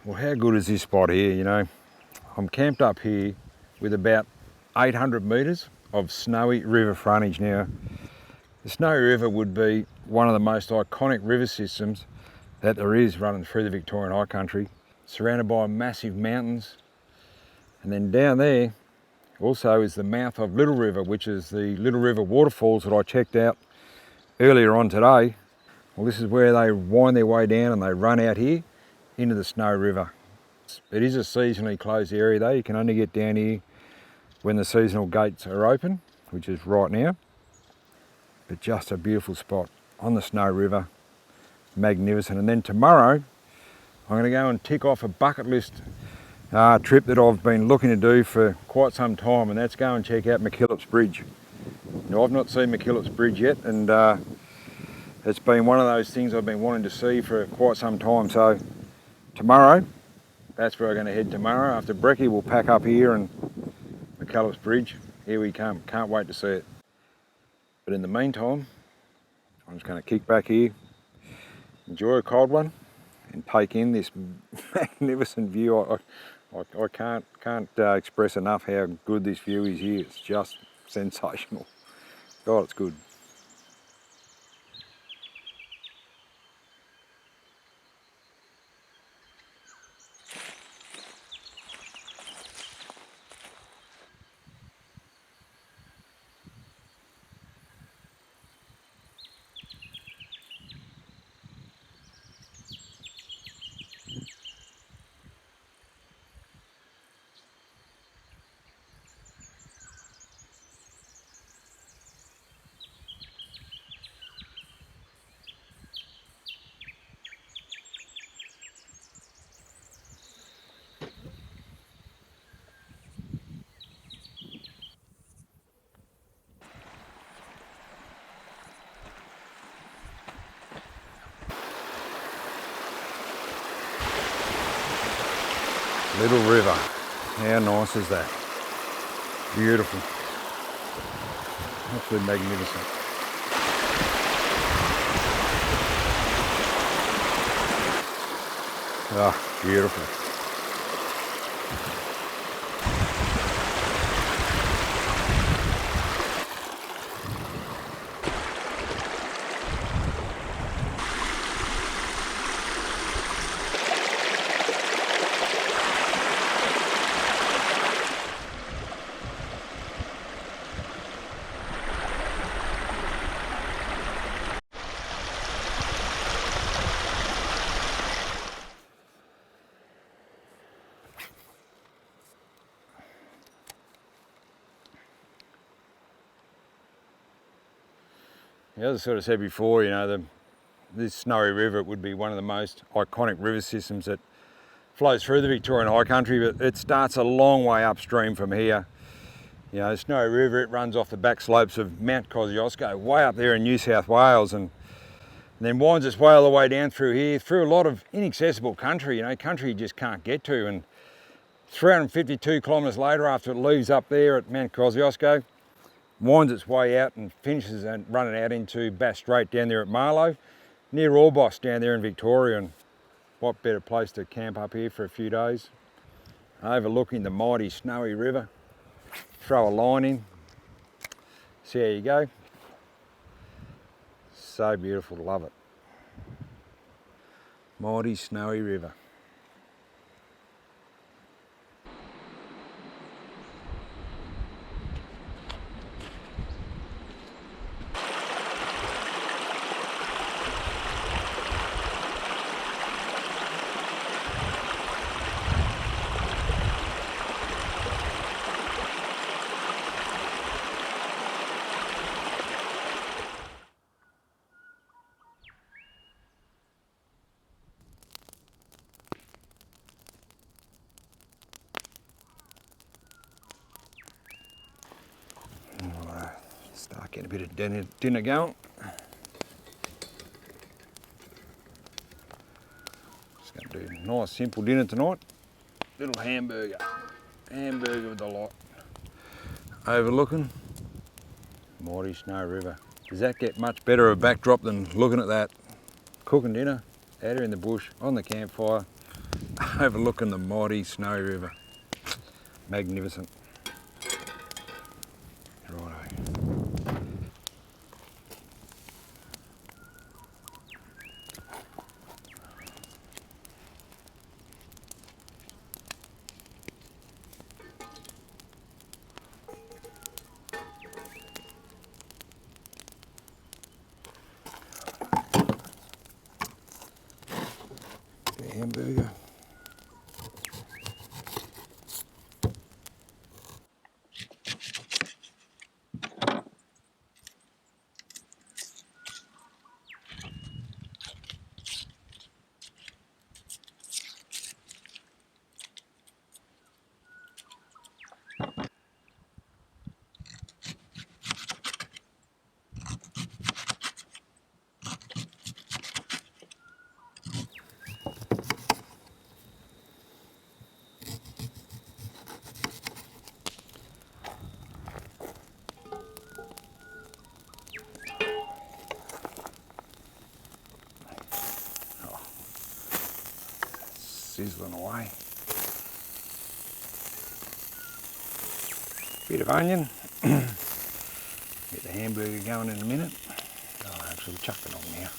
Well, how good is this spot here? You know, I'm camped up here with about 800 metres of snowy river frontage. Now, the Snowy River would be one of the most iconic river systems that there is running through the Victorian High Country, surrounded by massive mountains. And then down there also is the mouth of Little River, which is the Little River waterfalls that I checked out earlier on today. Well, this is where they wind their way down and they run out here into the Snowy River. It is a seasonally closed area though. You can only get down here when the seasonal gates are open, which is right now. But just a beautiful spot on the Snowy River, magnificent. And then tomorrow, I'm going to go and tick off a bucket list trip that I've been looking to do for quite some time, and that's go and check out McKillops Bridge. Now, I've not seen McKillops Bridge yet, and it's been one of those things I've been wanting to see for quite some time. So tomorrow, that's where we're going to head tomorrow. After brekkie, we'll pack up here and McKillops Bridge, here we come. Can't wait to see it. But in the meantime, I'm just going to kick back here, enjoy a cold one, and take in this magnificent view. I can't express enough how good this view is here. It's just sensational. God, it's good. Little River, how nice is that? Beautiful, absolutely magnificent. Ah, beautiful. As I sort of said before, you know, this Snowy River would be one of the most iconic river systems that flows through the Victorian High Country, but it starts a long way upstream from here. You know, the Snowy River, it runs off the back slopes of Mount Kosciuszko, way up there in New South Wales, and then winds its way all the way down through here, through a lot of inaccessible country, you know, country you just can't get to. And 352 kilometres later, after it leaves up there at Mount Kosciuszko, winds its way out and finishes and running out into Bass Strait down there at Marlow, near Orbost down there in Victoria. And what better place to camp up here for a few days, overlooking the mighty Snowy River. Throw a line in, see how you go. So beautiful, love it. Mighty Snowy River. Start getting a bit of dinner going. Just going to do a nice simple dinner tonight. Little hamburger with the lot. Overlooking mighty Snowy River. Does that get much better of a backdrop than looking at that? Cooking dinner out here in the bush on the campfire, overlooking the mighty Snowy River. Magnificent. Righto. Hamburger. Sizzling away. Bit of onion. Get the hamburger going in a minute. Oh, actually chuck it on now.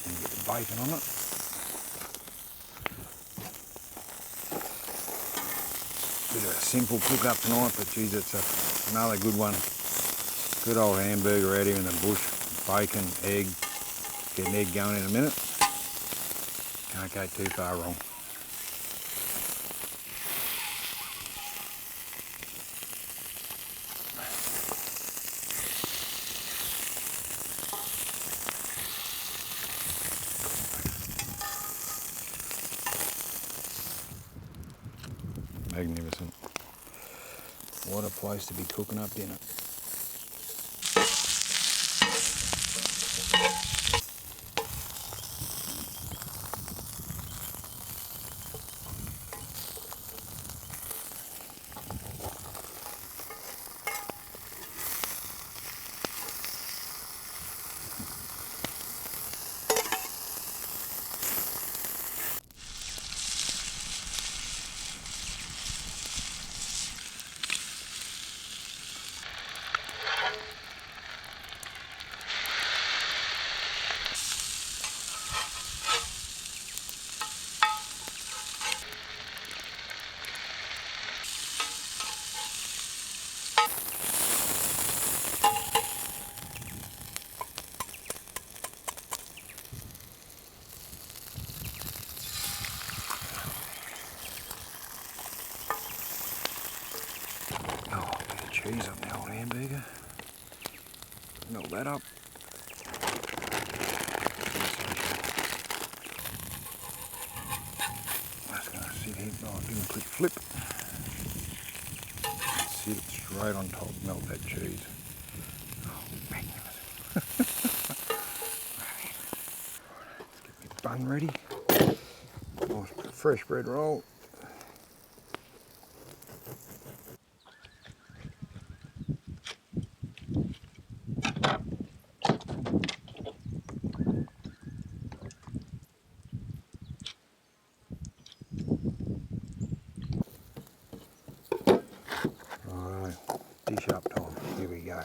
And get the bacon on it. Bit of a simple cook up tonight, but geez, it's another good one. Good old hamburger out here in the bush. Bacon, egg. Get an egg going in a minute. Can't go too far wrong. Magnificent. What a place to be cooking up dinner. Cheese on the old hamburger. Melt that up. That's going to sit here. Oh, give it a quick flip. Sit it straight on top. Melt that cheese. Oh, magnificent. Let's get my bun ready. Nice fresh bread roll. Dish up time. Here we go.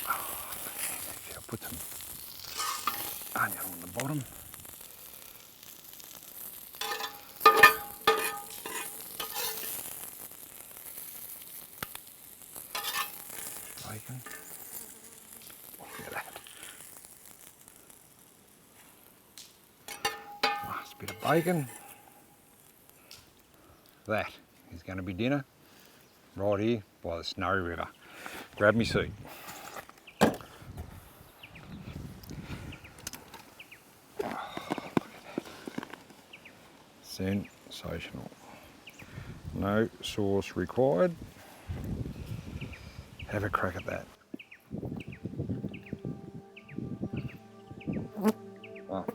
I'll put some onion on the bottom. Bacon. Look at that. Last bit of bacon. That is going to be dinner right here by the Snowy River. Grab me seat. Sensational. No sauce required. Have a crack at that. Oh.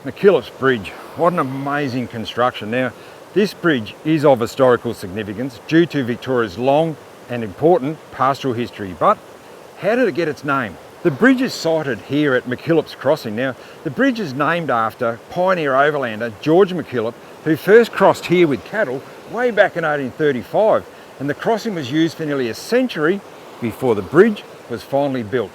McKillops Bridge, what an amazing construction. Now, this bridge is of historical significance due to Victoria's long and important pastoral history, but how did it get its name? The bridge is sited here at McKillops Crossing. Now, the bridge is named after pioneer overlander George McKillop, who first crossed here with cattle way back in 1835, and the crossing was used for nearly a century before the bridge was finally built.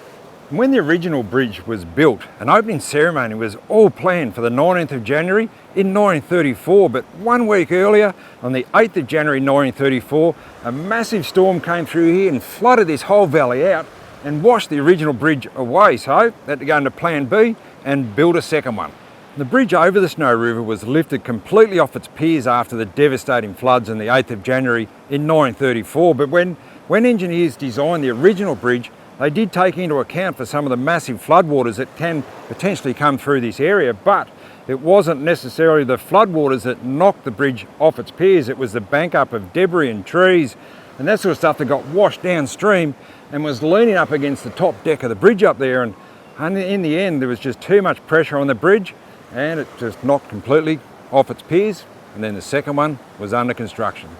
And when the original bridge was built, an opening ceremony was all planned for the 19th of January in 1934, but 1 week earlier, on the 8th of January 1934, a massive storm came through here and flooded this whole valley out and washed the original bridge away, so they had to go into plan B and build a second one. The bridge over the Snow River was lifted completely off its piers after the devastating floods on the 8th of January in 1934, but when engineers designed the original bridge, they did take into account for some of the massive floodwaters that can potentially come through this area, but it wasn't necessarily the floodwaters that knocked the bridge off its piers. It was the bank up of debris and trees and that sort of stuff that got washed downstream and was leaning up against the top deck of the bridge up there. And in the end, there was just too much pressure on the bridge and it just knocked completely off its piers. And then the second one was under construction.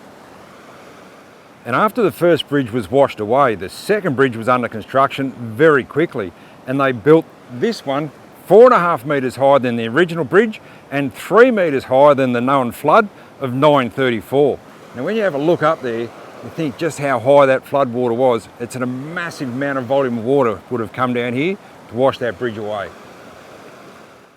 And after the first bridge was washed away, the second bridge was under construction very quickly. And they built this one 4.5 metres higher than the original bridge and 3 metres higher than the known flood of 934. Now when you have a look up there, you think just how high that flood water was. It's a massive amount of volume of water would have come down here to wash that bridge away.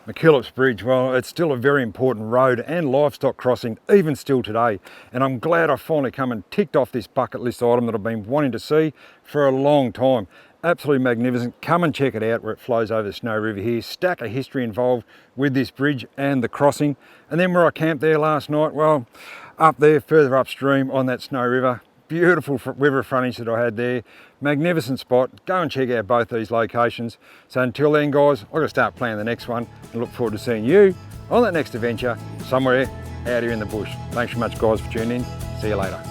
McKillops Bridge, well, it's still a very important road and livestock crossing even still today, and I'm glad I finally come and ticked off this bucket list item that I've been wanting to see for a long time. Absolutely magnificent. Come and check it out where it flows over the Snow River here. Stack of history involved with this bridge and the crossing. And then where I camped there last night, well, up there further upstream on that Snow River, beautiful river frontage that I had there. Magnificent spot. Go and check out both these locations. So until then, guys, I've got to start planning the next one and look forward to seeing you on that next adventure somewhere out here in the bush. Thanks so much, guys, for tuning in. See you later.